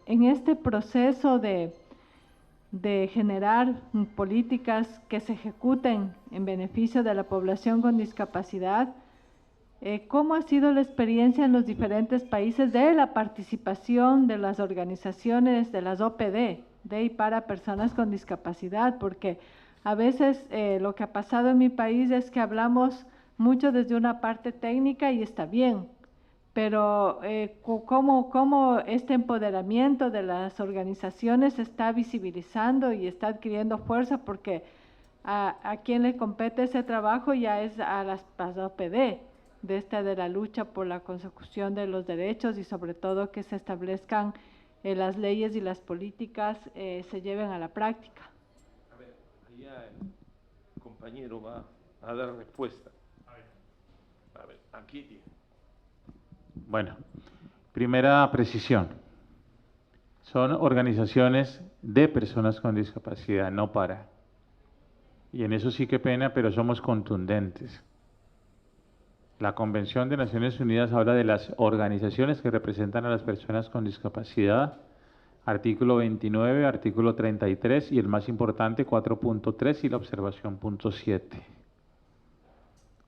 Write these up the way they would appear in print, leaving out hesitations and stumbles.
en este proceso de generar políticas que se ejecuten en beneficio de la población con discapacidad, ¿cómo ha sido la experiencia en los diferentes países de la participación de las organizaciones de las OPD, de y para personas con discapacidad? Porque a veces lo que ha pasado en mi país es que hablamos mucho desde una parte técnica y está bien, pero ¿cómo este empoderamiento de las organizaciones se está visibilizando y está adquiriendo fuerza? Porque a quien le compete ese trabajo ya es a las OPD, de la lucha por la consecución de los derechos y sobre todo que se establezcan las leyes y las políticas se lleven a la práctica. A ver, allá el compañero va a dar respuesta. A ver, aquí tiene. Bueno, primera precisión. Son organizaciones de personas con discapacidad, no para. Y en eso sí que pena, pero somos contundentes. La Convención de Naciones Unidas habla de las organizaciones que representan a las personas con discapacidad, artículo 29, artículo 33 y el más importante 4.3 y la observación punto 7.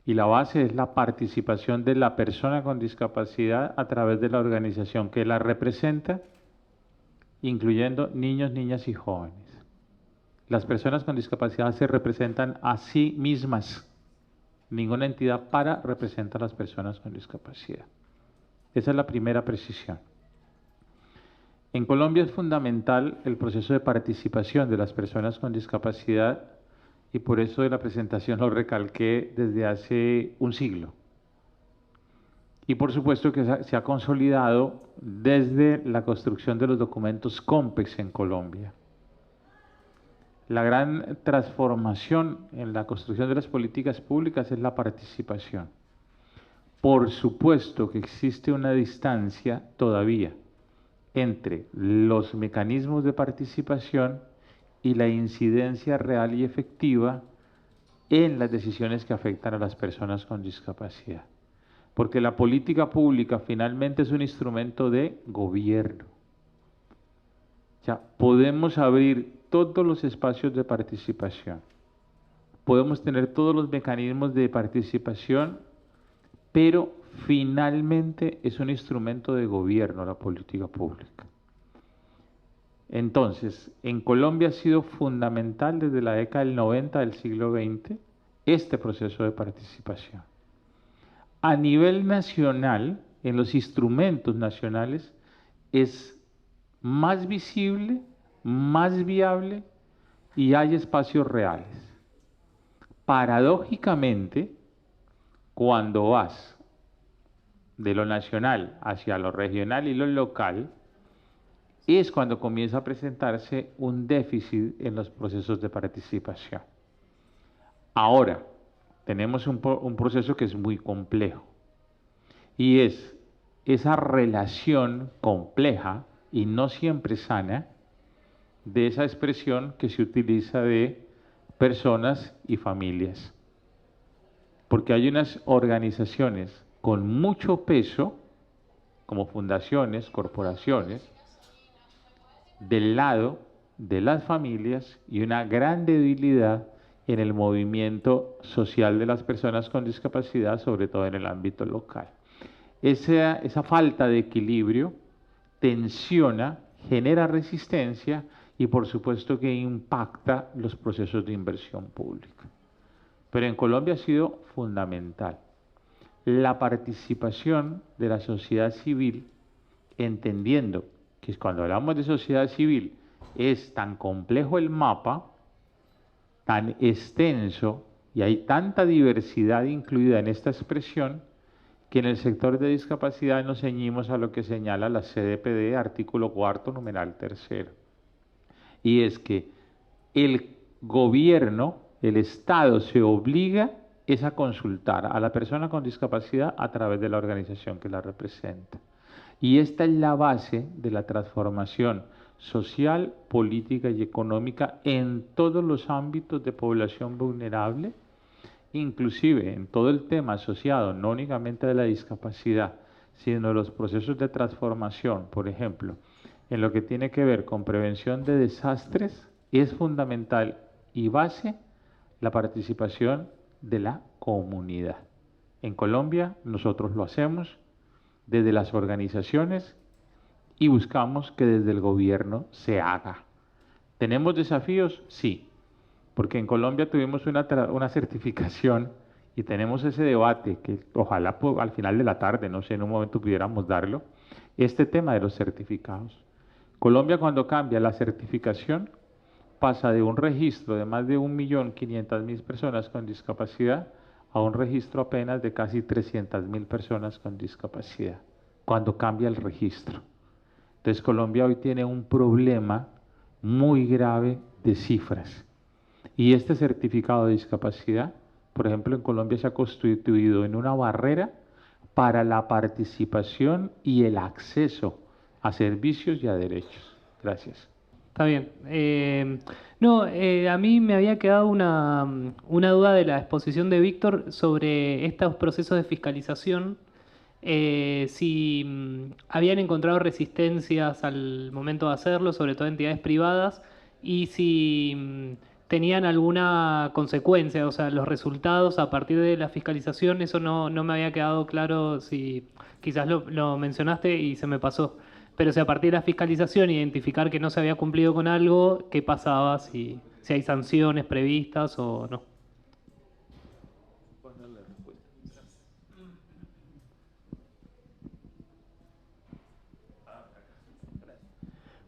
Y la base es la participación de la persona con discapacidad a través de la organización que la representa, incluyendo niños, niñas y jóvenes. Las personas con discapacidad se representan a sí mismas. Ninguna entidad para representa a las personas con discapacidad. Esa es la primera precisión. En Colombia es fundamental el proceso de participación de las personas con discapacidad y por eso de la presentación lo recalqué desde hace un siglo. Y por supuesto que se ha consolidado desde la construcción de los documentos COMPEX en Colombia. La gran transformación en la construcción de las políticas públicas es la participación. Por supuesto que existe una distancia todavía entre los mecanismos de participación y la incidencia real y efectiva en las decisiones que afectan a las personas con discapacidad. Porque la política pública finalmente es un instrumento de gobierno. O sea, podemos abrir todos los espacios de participación, podemos tener todos los mecanismos de participación, pero finalmente es un instrumento de gobierno la política pública. Entonces, en Colombia ha sido fundamental desde la década del 90 del siglo XX este proceso de participación. A nivel nacional, en los instrumentos nacionales, es más visible, más viable y hay espacios reales. Paradójicamente, cuando vas de lo nacional hacia lo regional y lo local, es cuando comienza a presentarse un déficit en los procesos de participación. Ahora, tenemos un proceso que es muy complejo y es esa relación compleja y no siempre sana de esa expresión que se utiliza de personas y familias. Porque hay unas organizaciones con mucho peso, como fundaciones, corporaciones, del lado de las familias y una gran debilidad en el movimiento social de las personas con discapacidad, sobre todo en el ámbito local. Esa falta de equilibrio tensiona, genera resistencia y por supuesto que impacta los procesos de inversión pública. Pero en Colombia ha sido fundamental la participación de la sociedad civil, entendiendo que cuando hablamos de sociedad civil es tan complejo el mapa, tan extenso y hay tanta diversidad incluida en esta expresión, que en el sector de discapacidad nos ceñimos a lo que señala la CDPD, artículo 4, numeral 3. Y es que el gobierno, el Estado se obliga es a consultar a la persona con discapacidad a través de la organización que la representa. Y esta es la base de la transformación social, política y económica en todos los ámbitos de población vulnerable, inclusive en todo el tema asociado no únicamente de la discapacidad, sino los procesos de transformación, por ejemplo, en lo que tiene que ver con prevención de desastres, es fundamental y base la participación de la comunidad. En Colombia nosotros lo hacemos desde las organizaciones y buscamos que desde el gobierno se haga. ¿Tenemos desafíos? Sí, porque en Colombia tuvimos una certificación y tenemos ese debate que ojalá al final de la tarde, no sé, en un momento pudiéramos darlo, este tema de los certificados. Colombia, cuando cambia la certificación, pasa de un registro de más de 1.500.000 personas con discapacidad a un registro apenas de casi 300.000 personas con discapacidad, cuando cambia el registro. Entonces Colombia hoy tiene un problema muy grave de cifras. Y este certificado de discapacidad, por ejemplo, en Colombia se ha constituido en una barrera para la participación y el acceso a servicios y a derechos. Gracias. Está bien. A mí me había quedado una duda de la exposición de Víctor sobre estos procesos de fiscalización. Si habían encontrado resistencias al momento de hacerlo, sobre todo entidades privadas, y si tenían alguna consecuencia, o sea, los resultados a partir de la fiscalización, eso no me había quedado claro, si quizás lo mencionaste y se me pasó. Pero si a partir de la fiscalización identificar que no se había cumplido con algo, ¿qué pasaba? Si hay sanciones previstas o no.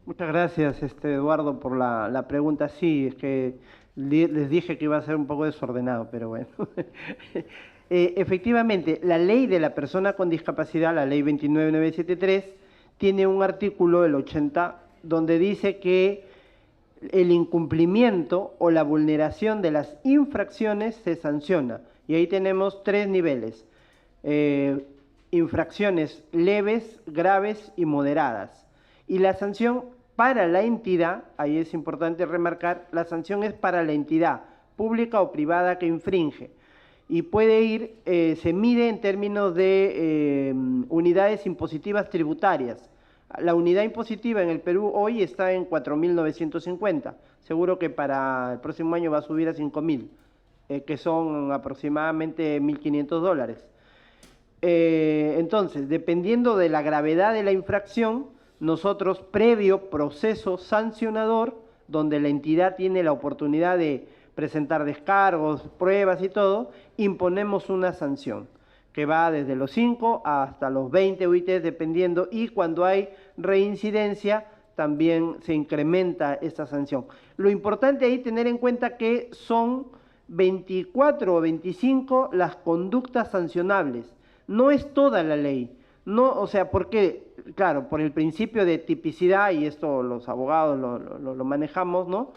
Muchas gracias, Eduardo, por la pregunta. Sí, es que les dije que iba a ser un poco desordenado, pero bueno. Efectivamente, la ley de la persona con discapacidad, la ley 29973, tiene un artículo, el 80, donde dice que el incumplimiento o la vulneración de las infracciones se sanciona. Y ahí tenemos 3 niveles. Infracciones leves, graves y moderadas. Y la sanción para la entidad, ahí es importante remarcar, la sanción es para la entidad pública o privada que infringe. Y puede ir, se mide en términos de unidades impositivas tributarias. La unidad impositiva en el Perú hoy está en 4.950. Seguro que para el próximo año va a subir a 5.000, que son aproximadamente $1.500. Entonces, dependiendo de la gravedad de la infracción, nosotros, previo proceso sancionador, donde la entidad tiene la oportunidad de presentar descargos, pruebas y todo, imponemos una sanción que va desde los 5 hasta los 20 UITs, dependiendo, y cuando hay reincidencia también se incrementa esta sanción. Lo importante ahí tener en cuenta que son 24 o 25 las conductas sancionables, no es toda la ley. No, o sea, porque, claro, por el principio de tipicidad, y esto los abogados lo manejamos, ¿no?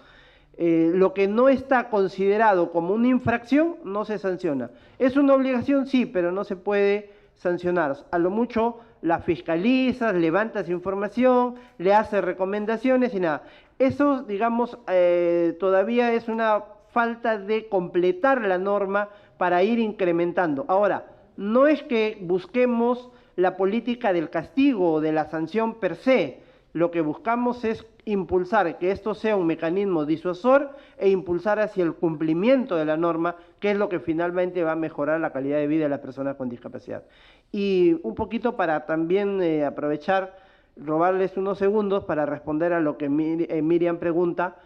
Lo que no está considerado como una infracción no se sanciona. ¿Es una obligación? Sí, pero no se puede sancionar. A lo mucho la fiscalizas, levantas información, le haces recomendaciones y nada. Eso, digamos, todavía es una falta de completar la norma para ir incrementando. Ahora, no es que busquemos la política del castigo o de la sanción per se. Lo que buscamos es impulsar que esto sea un mecanismo disuasor e impulsar hacia el cumplimiento de la norma, que es lo que finalmente va a mejorar la calidad de vida de las personas con discapacidad. Y un poquito para también aprovechar, robarles unos segundos para responder a lo que Miriam pregunta,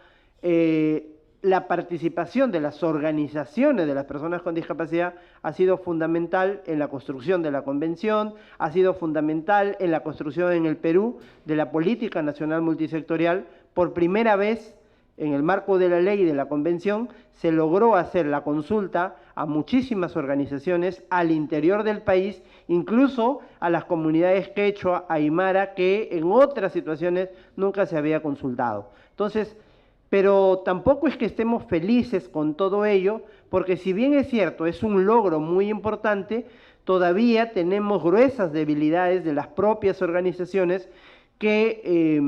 la participación de las organizaciones de las personas con discapacidad ha sido fundamental en la construcción de la convención, ha sido fundamental en la construcción en el Perú de la política nacional multisectorial. Por primera vez, en el marco de la ley y de la convención, se logró hacer la consulta a muchísimas organizaciones al interior del país, incluso a las comunidades quechua, aymara, que en otras situaciones nunca se había consultado. Entonces, pero tampoco es que estemos felices con todo ello, porque si bien es cierto, es un logro muy importante, todavía tenemos gruesas debilidades de las propias organizaciones que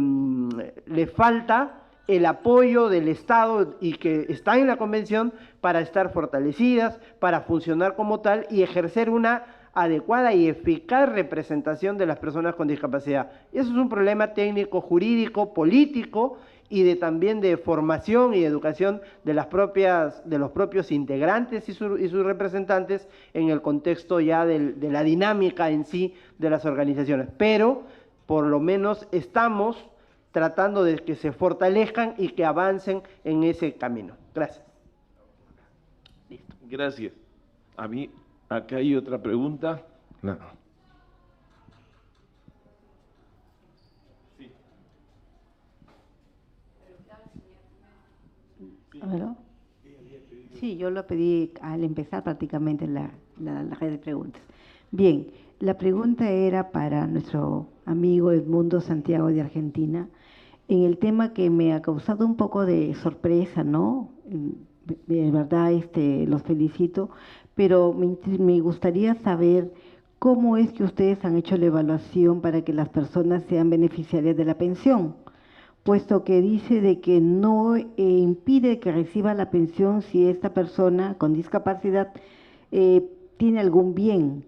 le falta el apoyo del Estado y que está en la Convención para estar fortalecidas, para funcionar como tal y ejercer una adecuada y eficaz representación de las personas con discapacidad. Eso es un problema técnico, jurídico, político y también de formación y educación de los propios integrantes y sus representantes en el contexto ya de la dinámica en sí de las organizaciones. Pero por lo menos estamos tratando de que se fortalezcan y que avancen en ese camino. Gracias. Listo. Gracias. A mí, acá hay otra pregunta. No. Sí. ¿Aló? Sí, yo lo pedí al empezar prácticamente la red de preguntas. Bien, la pregunta era para nuestro amigo Edmundo Santiago de Argentina, en el tema que me ha causado un poco de sorpresa, ¿no? De verdad, los felicito, pero me gustaría saber cómo es que ustedes han hecho la evaluación para que las personas sean beneficiarias de la pensión, puesto que dice de que no impide que reciba la pensión si esta persona con discapacidad tiene algún bien,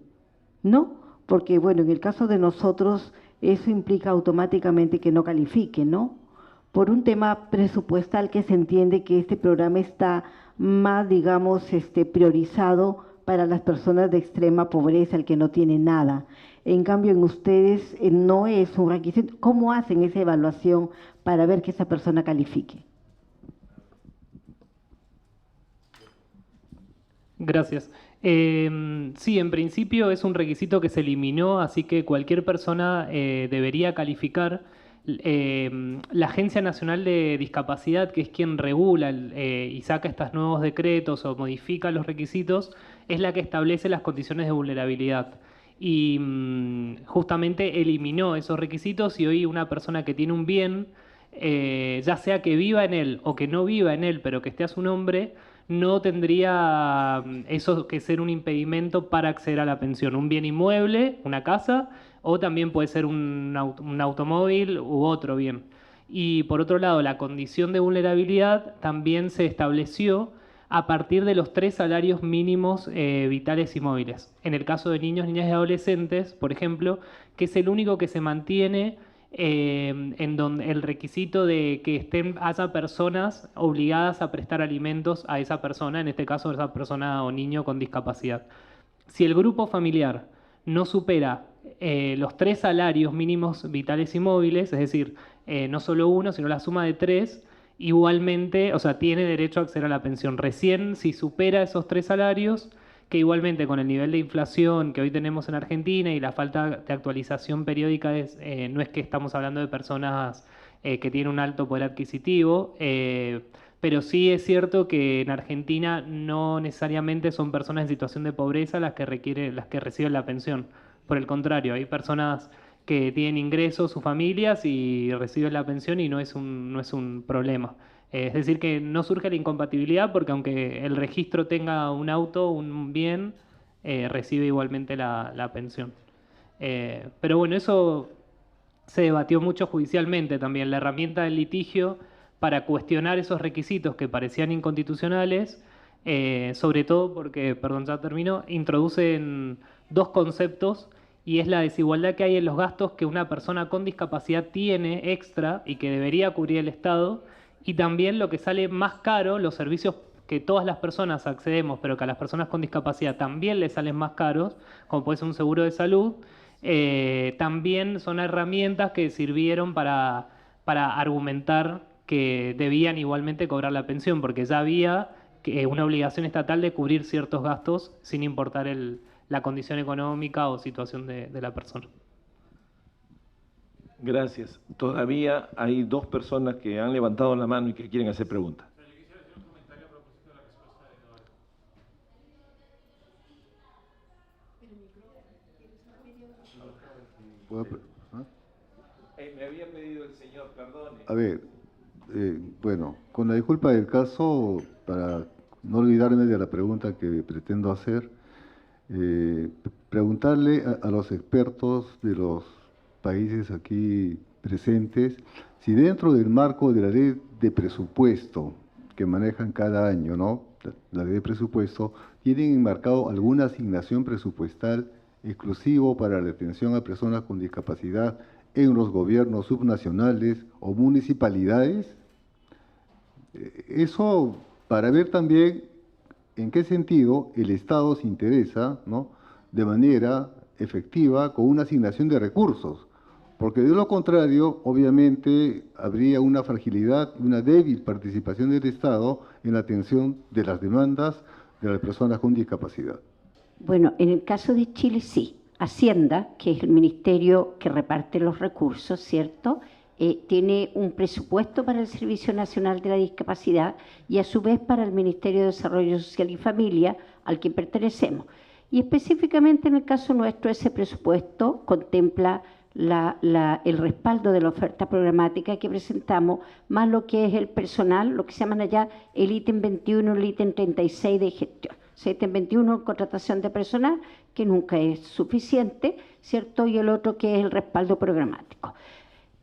¿no? Porque, bueno, en el caso de nosotros, eso implica automáticamente que no califique, ¿no? Por un tema presupuestal que se entiende que este programa está más, digamos, priorizado para las personas de extrema pobreza, el que no tiene nada. En cambio, en ustedes no es un requisito. ¿Cómo hacen esa evaluación para ver que esa persona califique? Gracias. Sí, en principio es un requisito que se eliminó, así que cualquier persona debería calificar. La Agencia Nacional de Discapacidad, que es quien regula y saca estos nuevos decretos o modifica los requisitos, es la que establece las condiciones de vulnerabilidad. Y justamente eliminó esos requisitos y hoy una persona que tiene un bien, ya sea que viva en él o que no viva en él, pero que esté a su nombre, no tendría eso que ser un impedimento para acceder a la pensión. Un bien inmueble, una casa, o también puede ser un automóvil u otro bien. Y por otro lado, la condición de vulnerabilidad también se estableció a partir de los 3 salarios mínimos vitales y móviles. En el caso de niños, niñas y adolescentes, por ejemplo, que es el único que se mantiene en donde el requisito de que haya personas obligadas a prestar alimentos a esa persona, en este caso esa persona o niño con discapacidad. Si el grupo familiar no supera los 3 salarios mínimos vitales y móviles, es decir, no solo uno, sino la suma de 3, igualmente, o sea, tiene derecho a acceder a la pensión. Recién si supera esos 3 salarios, que igualmente con el nivel de inflación que hoy tenemos en Argentina y la falta de actualización periódica, no es que estamos hablando de personas que tienen un alto poder adquisitivo, pero sí es cierto que en Argentina no necesariamente son personas en situación de pobreza las que reciben la pensión. Por el contrario, hay personas que tienen ingresos, sus familias, y reciben la pensión y no es un problema. Es decir, que no surge la incompatibilidad porque aunque el registro tenga un auto, un bien, recibe igualmente la pensión. Pero bueno, eso se debatió mucho judicialmente también. La herramienta del litigio para cuestionar esos requisitos que parecían inconstitucionales, sobre todo porque, perdón, ya termino, introducen 2 conceptos, y es la desigualdad que hay en los gastos que una persona con discapacidad tiene extra y que debería cubrir el Estado, y también lo que sale más caro, los servicios que todas las personas accedemos, pero que a las personas con discapacidad también les salen más caros, como puede ser un seguro de salud, también son herramientas que sirvieron para argumentar que debían igualmente cobrar la pensión, porque ya había una obligación estatal de cubrir ciertos gastos sin importar la condición económica o situación de la persona. Gracias. Todavía hay 2 personas que han levantado la mano y que quieren hacer preguntas. Pero yo quisiera hacer un comentario a propósito de la respuesta de Eduardo. Me había pedido el señor, perdone. A ver, bueno, con la disculpa del caso, para no olvidarme de la pregunta que pretendo hacer, preguntarle a los expertos de los países aquí presentes si dentro del marco de la ley de presupuesto que manejan cada año, ¿no? La ley de presupuesto, tienen enmarcado alguna asignación presupuestal exclusivo para la atención a personas con discapacidad en los gobiernos subnacionales o municipalidades. Eso para ver también en qué sentido el Estado se interesa, ¿no?, de manera efectiva con una asignación de recursos, porque de lo contrario, obviamente, habría una fragilidad y una débil participación del Estado en la atención de las demandas de las personas con discapacidad. Bueno, en el caso de Chile sí. Hacienda, que es el ministerio que reparte los recursos, ¿cierto?, tiene un presupuesto para el Servicio Nacional de la Discapacidad y a su vez para el Ministerio de Desarrollo Social y Familia, al que pertenecemos. Y específicamente en el caso nuestro, ese presupuesto contempla el respaldo de la oferta programática que presentamos, más lo que es el personal, lo que se llaman allá el ítem 21, el ítem 36 de gestión. O sea, ítem 21, contratación de personal, que nunca es suficiente, ¿cierto? Y el otro que es el respaldo programático.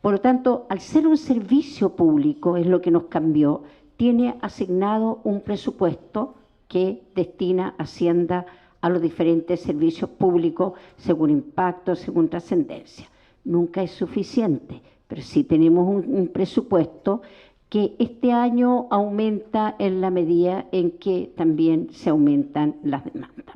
Por lo tanto, al ser un servicio público, es lo que nos cambió, tiene asignado un presupuesto que destina Hacienda a los diferentes servicios públicos según impacto, según trascendencia. Nunca es suficiente, pero sí tenemos un presupuesto que este año aumenta en la medida en que también se aumentan las demandas.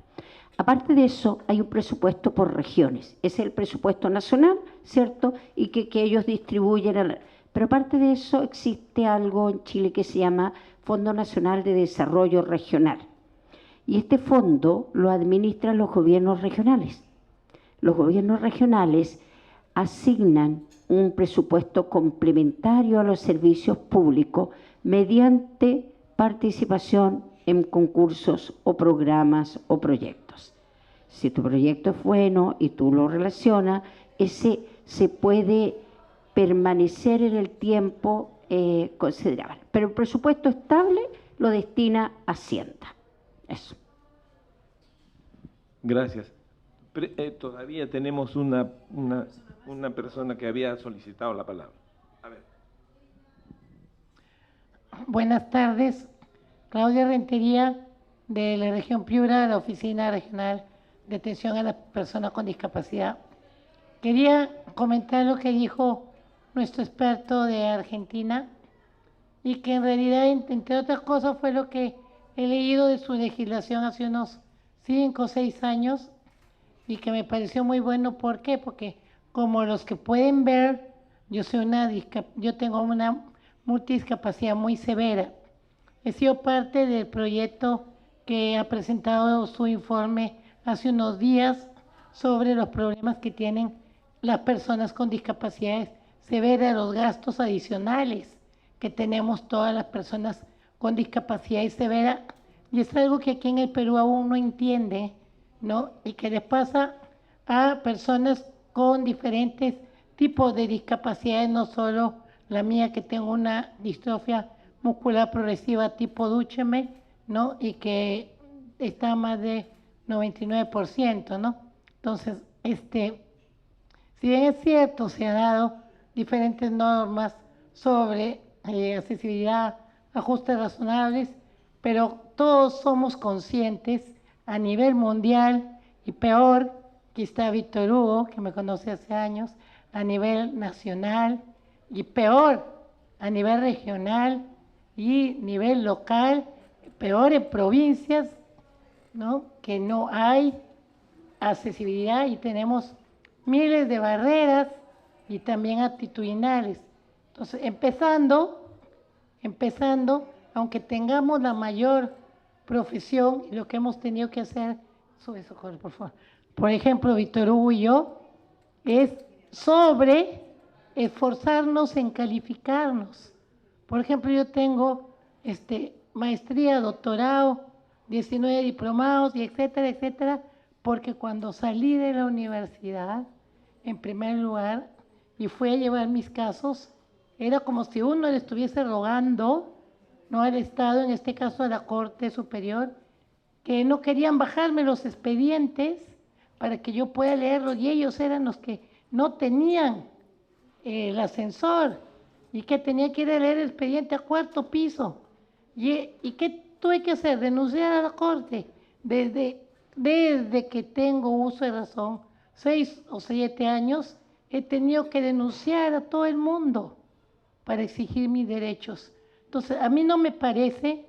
Aparte de eso, hay un presupuesto por regiones. Ese es el presupuesto nacional, ¿cierto? Y que ellos distribuyen. Pero aparte de eso, existe algo en Chile que se llama Fondo Nacional de Desarrollo Regional. Y este fondo lo administran los gobiernos regionales. Los gobiernos regionales asignan un presupuesto complementario a los servicios públicos mediante participación en concursos o programas o proyectos. Si tu proyecto es bueno y tú lo relacionas, ese se puede permanecer en el tiempo considerable. Pero el presupuesto estable lo destina Hacienda. Eso. Gracias. Todavía tenemos una persona que había solicitado la palabra. A ver. Buenas tardes. Claudia Rentería, de la región Piura, de la Oficina Regional de Atención a las Personas con Discapacidad. Quería comentar lo que dijo nuestro experto de Argentina y que en realidad, entre otras cosas, fue lo que he leído de su legislación hace unos 5 o 6 años y que me pareció muy bueno. ¿Por qué? Porque como los que pueden ver, yo tengo una multidiscapacidad muy severa. He sido parte del proyecto que ha presentado su informe hace unos días sobre los problemas que tienen las personas con discapacidades severas, los gastos adicionales que tenemos todas las personas con discapacidad severa, y es algo que aquí en el Perú aún no entiende, ¿no? Y que le pasa a personas con diferentes tipos de discapacidades, no solo la mía, que tengo una distrofia muscular progresiva tipo Duchenne, ¿no? Y que está más de 99%, ¿no? Entonces, si bien es cierto, se han dado diferentes normas sobre accesibilidad, ajustes razonables, pero todos somos conscientes a nivel mundial y peor, aquí está Víctor Hugo, que me conoce hace años, a nivel nacional y peor a nivel regional y nivel local, peor en provincias, ¿no? Que no hay accesibilidad y tenemos miles de barreras y también actitudinales. Entonces, empezando, aunque tengamos la mayor profesión, y lo que hemos tenido que hacer, sube socorro, por favor, por ejemplo, Víctor Hugo y yo, es sobre esforzarnos en calificarnos. Por ejemplo, yo tengo maestría, doctorado, 19 diplomados, y etcétera, etcétera, porque cuando salí de la universidad, en primer lugar, y fui a llevar mis casos, era como si uno le estuviese rogando, no al Estado, en este caso a la Corte Superior, que no querían bajarme los expedientes para que yo pueda leerlos, y ellos eran los que no tenían el ascensor y que tenía que ir a leer el expediente a 4º piso. ¿Y qué tuve que hacer? Denunciar a la Corte desde desde que tengo uso de razón, 6 o 7 años, he tenido que denunciar a todo el mundo para exigir mis derechos. Entonces, a mí no me parece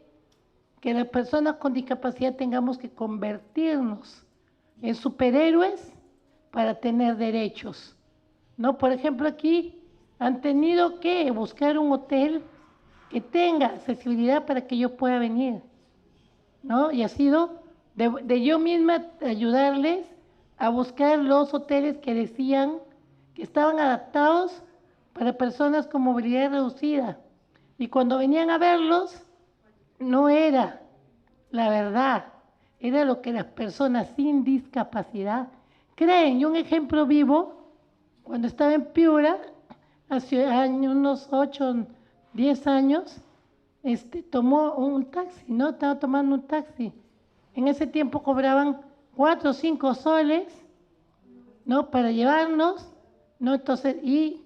que las personas con discapacidad tengamos que convertirnos en superhéroes para tener derechos, ¿no? Por ejemplo, aquí han tenido que buscar un hotel que tenga accesibilidad para que yo pueda venir, ¿no? Y ha sido de yo misma ayudarles a buscar los hoteles que decían que estaban adaptados para personas con movilidad reducida. Y cuando venían a verlos, no era la verdad, era lo que las personas sin discapacidad creen. Y un ejemplo vivo, cuando estaba en Piura, hace unos 8, 10 años, tomó un taxi, ¿no? Estaba tomando un taxi. En ese tiempo cobraban 4 o 5 soles, ¿no? Para llevarnos, ¿no? Entonces, y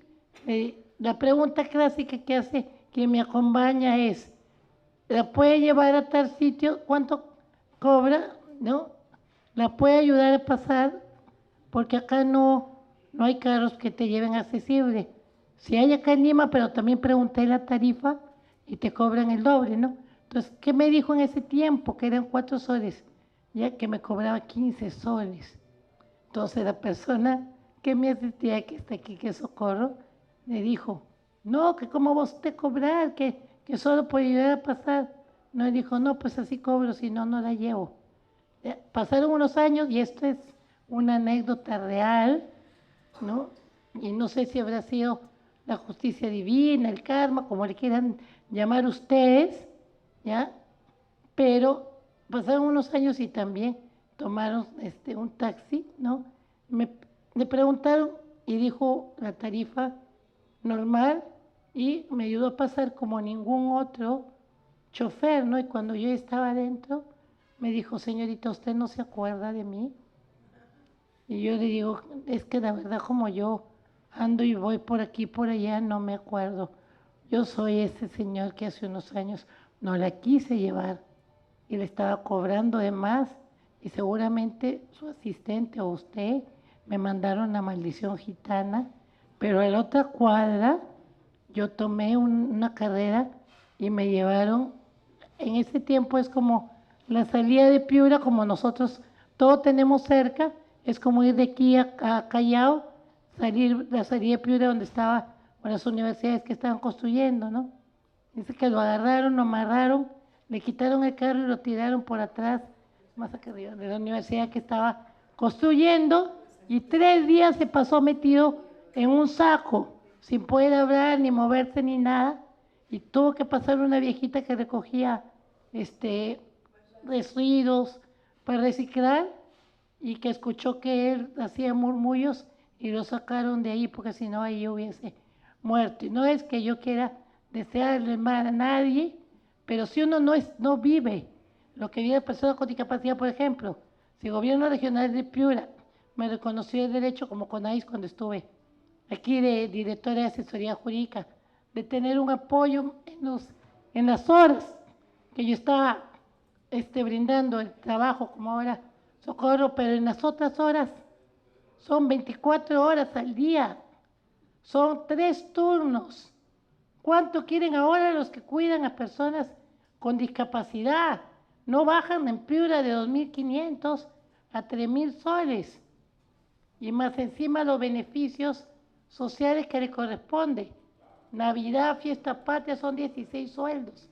la pregunta clásica que hace quien me acompaña es, ¿la puede llevar a tal sitio? ¿Cuánto cobra? ¿No? ¿La puede ayudar a pasar? Porque acá no hay carros que te lleven accesible. Si hay acá en Lima, pero también pregunté la tarifa y te cobran el doble, ¿no? Entonces, ¿qué me dijo en ese tiempo? Que eran 4 soles, ya que me cobraba 15 soles. Entonces, la persona que me asistía, que está aquí, que Socorro, me dijo, no, que cómo vos te cobrar, que solo por ayudar a pasar. No, y dijo, no, pues así cobro, si no, no la llevo. Pasaron unos años y esto es una anécdota real, ¿no? Y no sé si habrá sido la justicia divina, el karma, como le quieran llamar ustedes, ¿ya? Pero pasaron unos años y también tomaron un taxi, ¿no? Me preguntaron y dijo la tarifa normal y me ayudó a pasar como ningún otro chofer, ¿no? Y cuando yo estaba adentro, me dijo, señorita, ¿usted no se acuerda de mí? Y yo le digo, es que la verdad como yo ando y voy por aquí, por allá, no me acuerdo. Yo soy ese señor que hace unos años no la quise llevar y le estaba cobrando de más y seguramente su asistente o usted me mandaron la maldición gitana, pero en la otra cuadra yo tomé una carrera y me llevaron, en ese tiempo es como la salida de Piura, como nosotros todo tenemos cerca, es como ir de aquí a Callao, la salida de Piura donde estaba las universidades que estaban construyendo, ¿no? Dice que lo agarraron, lo amarraron, le quitaron el carro y lo tiraron por atrás, más acá arriba, de la universidad que estaba construyendo, y 3 días se pasó metido en un saco, sin poder hablar, ni moverse, ni nada, y tuvo que pasar una viejita que recogía residuos para reciclar, y que escuchó que él hacía murmullos, y lo sacaron de ahí, porque si no ahí hubiese muerto. Y no es que yo quiera desearle mal a nadie, pero si uno no vive lo que vive la persona con discapacidad, por ejemplo, si el gobierno regional de Piura me reconoció el derecho, como CONAIS cuando estuve aquí de directora de asesoría jurídica, de tener un apoyo en las horas que yo estaba brindando el trabajo, como ahora Socorro, pero en las otras horas son 24 horas al día, son 3 turnos. ¿Cuánto quieren ahora los que cuidan a personas con discapacidad? No bajan en Piura de 2.500 a 3.000 soles. Y más encima los beneficios sociales que le corresponde. Navidad, fiesta patria son 16 sueldos.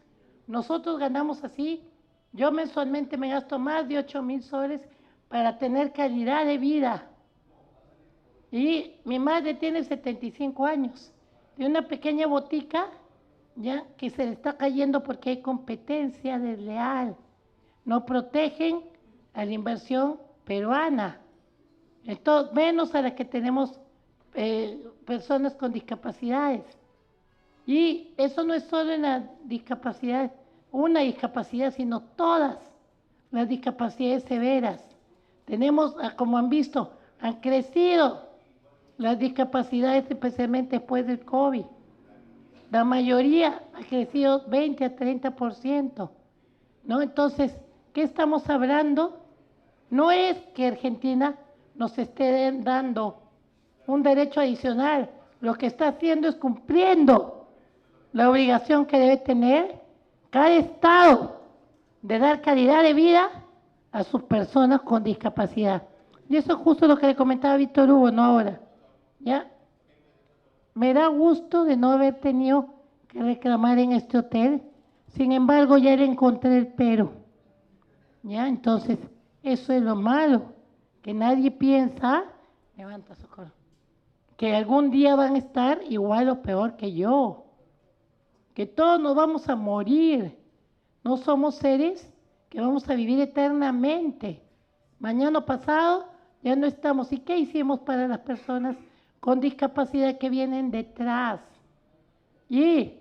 Nosotros ganamos así. Yo mensualmente me gasto más de 8.000 soles para tener calidad de vida. Y mi madre tiene 75 años. De una pequeña botica, ya que se le está cayendo porque hay competencia desleal. No protegen a la inversión peruana. Entonces, menos a la que tenemos personas con discapacidades. Y eso no es solo en la discapacidad, una discapacidad, sino todas las discapacidades severas. Tenemos, como han visto, han crecido las discapacidades, especialmente después del COVID. La mayoría ha crecido 20 a 30%, ¿no? Entonces, ¿qué estamos hablando? No es que Argentina nos esté dando un derecho adicional, lo que está haciendo es cumpliendo la obligación que debe tener cada Estado de dar calidad de vida a sus personas con discapacidad. Y eso es justo lo que le comentaba Víctor Hugo, no ahora. ¿Ya? Me da gusto de no haber tenido que reclamar en este hotel, sin embargo ya le encontré el pero. ¿Ya? Entonces, eso es lo malo, que nadie piensa, levanta Socorro, que algún día van a estar igual o peor que yo, que todos nos vamos a morir, no somos seres que vamos a vivir eternamente. Mañana pasado ya no estamos. ¿Y qué hicimos para las personas con discapacidad que vienen detrás? Y,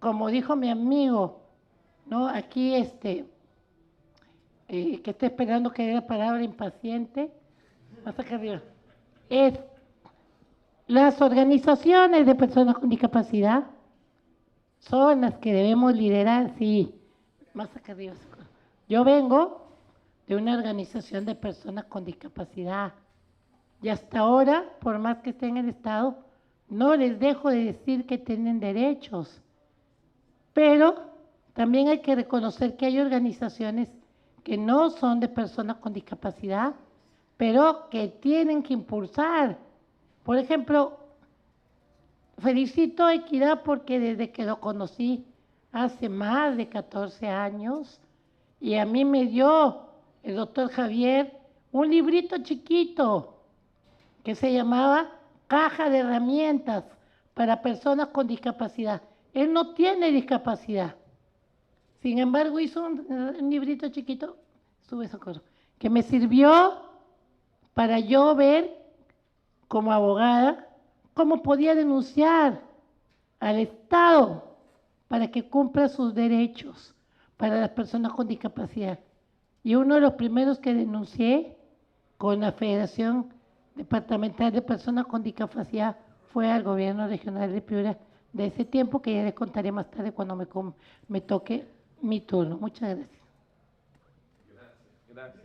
como dijo mi amigo, ¿no? Aquí que está esperando que dé la palabra impaciente, más acá arriba, es las organizaciones de personas con discapacidad son las que debemos liderar, sí, más acá arriba. Yo vengo de una organización de personas con discapacidad y hasta ahora, por más que esté en el Estado, no les dejo de decir que tienen derechos, pero también hay que reconocer que hay organizaciones que no son de personas con discapacidad, pero que tienen que impulsar. Por ejemplo, felicito a Equidad porque desde que lo conocí hace más de 14 años, y a mí me dio el doctor Javier un librito chiquito que se llamaba Caja de Herramientas para Personas con Discapacidad. Él no tiene discapacidad. Sin embargo, hizo un librito chiquito, que me sirvió para yo ver como abogada cómo podía denunciar al Estado para que cumpla sus derechos para las personas con discapacidad. Y uno de los primeros que denuncié con la Federación Departamental de Personas con Discapacidad fue al gobierno regional de Piura de ese tiempo, que ya les contaré más tarde cuando me toque mi turno. Muchas gracias. Gracias.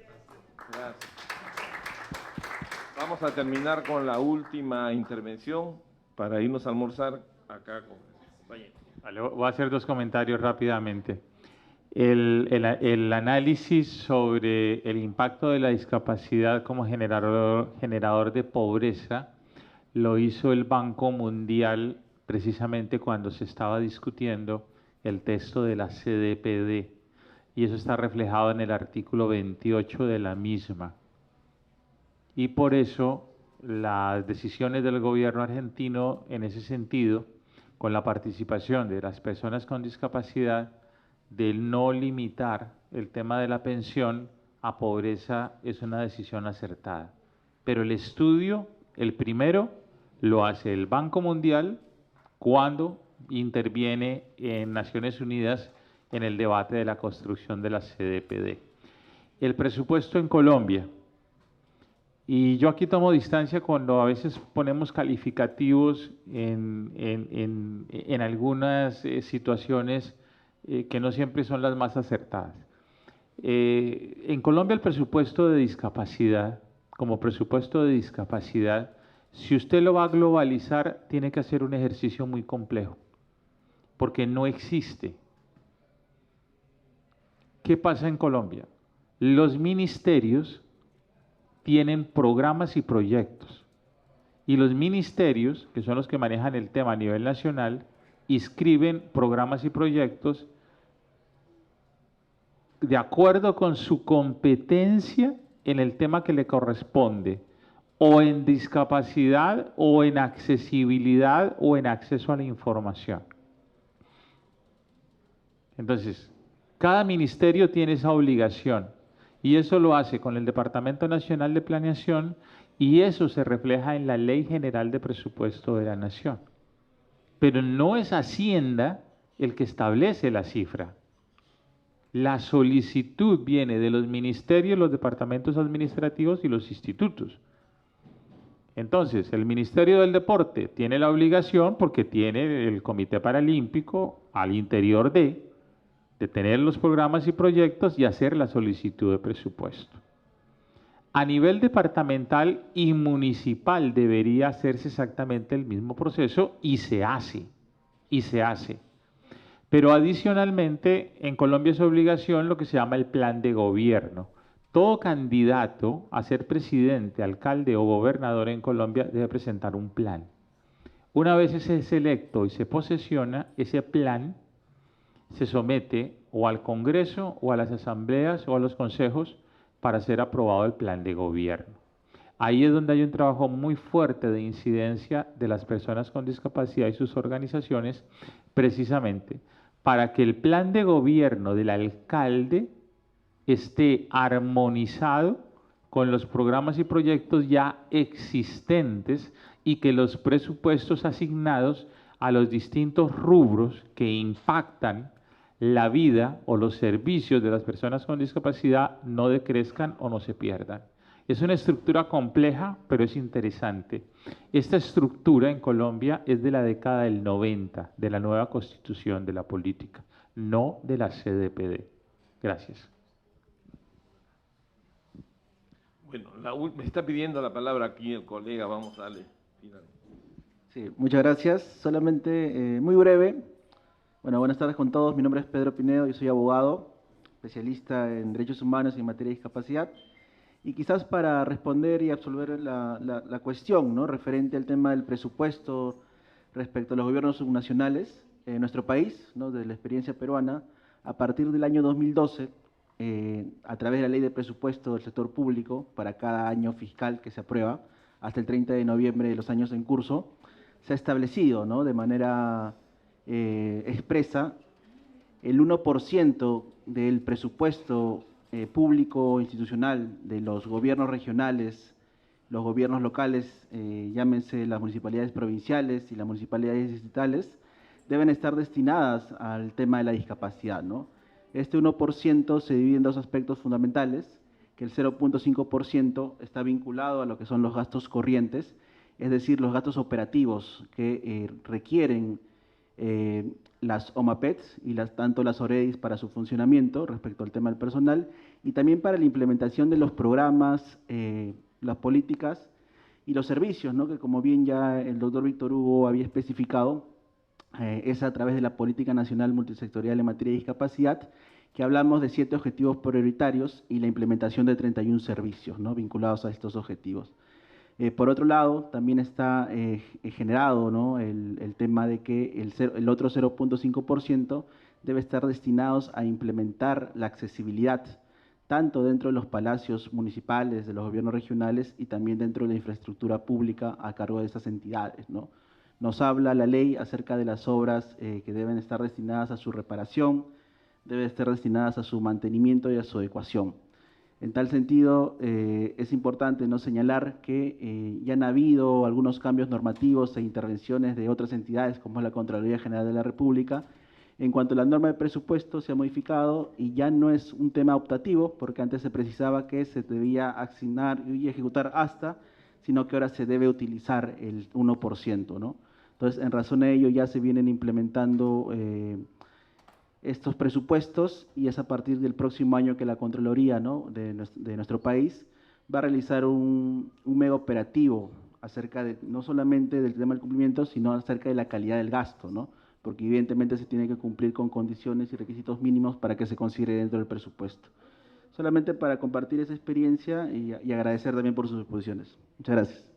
Vamos a terminar con la última intervención para irnos a almorzar acá con compañeros. Vale, voy a hacer dos comentarios rápidamente. El análisis sobre el impacto de la discapacidad como generador de pobreza lo hizo el Banco Mundial precisamente cuando se estaba discutiendo el texto de la CDPD, y eso está reflejado en el artículo 28 de la misma. Y por eso las decisiones del gobierno argentino en ese sentido, con la participación de las personas con discapacidad, de no limitar el tema de la pensión a pobreza, es una decisión acertada. Pero el estudio, el primero, lo hace el Banco Mundial cuando interviene en Naciones Unidas en el debate de la construcción de la CDPD. El presupuesto en Colombia, y yo aquí tomo distancia cuando a veces ponemos calificativos en algunas situaciones que no siempre son las más acertadas. En Colombia el presupuesto de discapacidad, como presupuesto de discapacidad, si usted lo va a globalizar, tiene que hacer un ejercicio muy complejo, porque no existe. ¿Qué pasa en Colombia? Los ministerios tienen programas y proyectos, y los ministerios, que son los que manejan el tema a nivel nacional, inscriben programas y proyectos de acuerdo con su competencia en el tema que le corresponde, o en discapacidad, o en accesibilidad, o en acceso a la información. Entonces, cada ministerio tiene esa obligación, y eso lo hace con el Departamento Nacional de Planeación, y eso se refleja en la Ley General de Presupuesto de la Nación. Pero no es Hacienda el que establece la cifra. La solicitud viene de los ministerios, los departamentos administrativos y los institutos. Entonces, el Ministerio del Deporte tiene la obligación, porque tiene el Comité Paralímpico al interior de tener los programas y proyectos y hacer la solicitud de presupuesto. A nivel departamental y municipal debería hacerse exactamente el mismo proceso y se hace, Pero adicionalmente, en Colombia es obligación lo que se llama el plan de gobierno. Todo candidato a ser presidente, alcalde o gobernador en Colombia debe presentar un plan. Una vez ese es electo y se posesiona, ese plan se somete o al Congreso o a las asambleas o a los consejos para ser aprobado el plan de gobierno. Ahí es donde hay un trabajo muy fuerte de incidencia de las personas con discapacidad y sus organizaciones, precisamente para que el plan de gobierno del alcalde esté armonizado con los programas y proyectos ya existentes y que los presupuestos asignados a los distintos rubros que impactan la vida o los servicios de las personas con discapacidad no decrezcan o no se pierdan. Es una estructura compleja, pero es interesante. Esta estructura en Colombia es de la década del 90, de la nueva constitución de la política, no de la CDPD. Gracias. Bueno, me está pidiendo la palabra aquí el colega, vamos a darle. Sí, muchas gracias. Solamente muy breve. Bueno, buenas tardes con todos. Mi nombre es Pedro Pinedo, yo soy abogado, especialista en derechos humanos y en materia de discapacidad. Y quizás para responder y absolver la cuestión, ¿no?, referente al tema del presupuesto respecto a los gobiernos subnacionales en nuestro país, ¿no?, de la experiencia peruana, a partir del año 2012, a través de la ley de presupuesto del sector público para cada año fiscal que se aprueba, hasta el 30 de noviembre de los años en curso, se ha establecido, ¿no?, de manera expresa el 1% del presupuesto público institucional de los gobiernos regionales, los gobiernos locales, llámense las municipalidades provinciales y las municipalidades distritales, deben estar destinadas al tema de la discapacidad, ¿no? Este 1% se divide en dos aspectos fundamentales, que el 0.5% está vinculado a lo que son los gastos corrientes, es decir, los gastos operativos que requieren las OMAPETs y tanto las OREDIs para su funcionamiento respecto al tema del personal y también para la implementación de los programas, las políticas y los servicios, ¿no?, que como bien ya el doctor Víctor Hugo había especificado, es a través de la Política Nacional Multisectorial en materia de discapacidad, que hablamos de 7 objetivos prioritarios y la implementación de 31 servicios, ¿no?, vinculados a estos objetivos. Por otro lado, también está generado, ¿no?, el tema de que el otro 0.5% debe estar destinados a implementar la accesibilidad, tanto dentro de los palacios municipales, de los gobiernos regionales y también dentro de la infraestructura pública a cargo de estas entidades, ¿no? Nos habla la ley acerca de las obras que deben estar destinadas a su reparación, deben estar destinadas a su mantenimiento y a su adecuación. En tal sentido, es importante no señalar que ya han habido algunos cambios normativos e intervenciones de otras entidades, como es la Contraloría General de la República. En cuanto a la norma de presupuesto, se ha modificado y ya no es un tema optativo, porque antes se precisaba que se debía asignar y ejecutar hasta, sino que ahora se debe utilizar el 1%, ¿no? Entonces, en razón de ello, ya se vienen implementando estos presupuestos y es a partir del próximo año que la Contraloría, ¿no?, de nuestro país va a realizar un mega operativo acerca de no solamente del tema del cumplimiento, sino acerca de la calidad del gasto, ¿no?, porque evidentemente se tiene que cumplir con condiciones y requisitos mínimos para que se considere dentro del presupuesto. Solamente para compartir esa experiencia y agradecer también por sus exposiciones. Muchas gracias.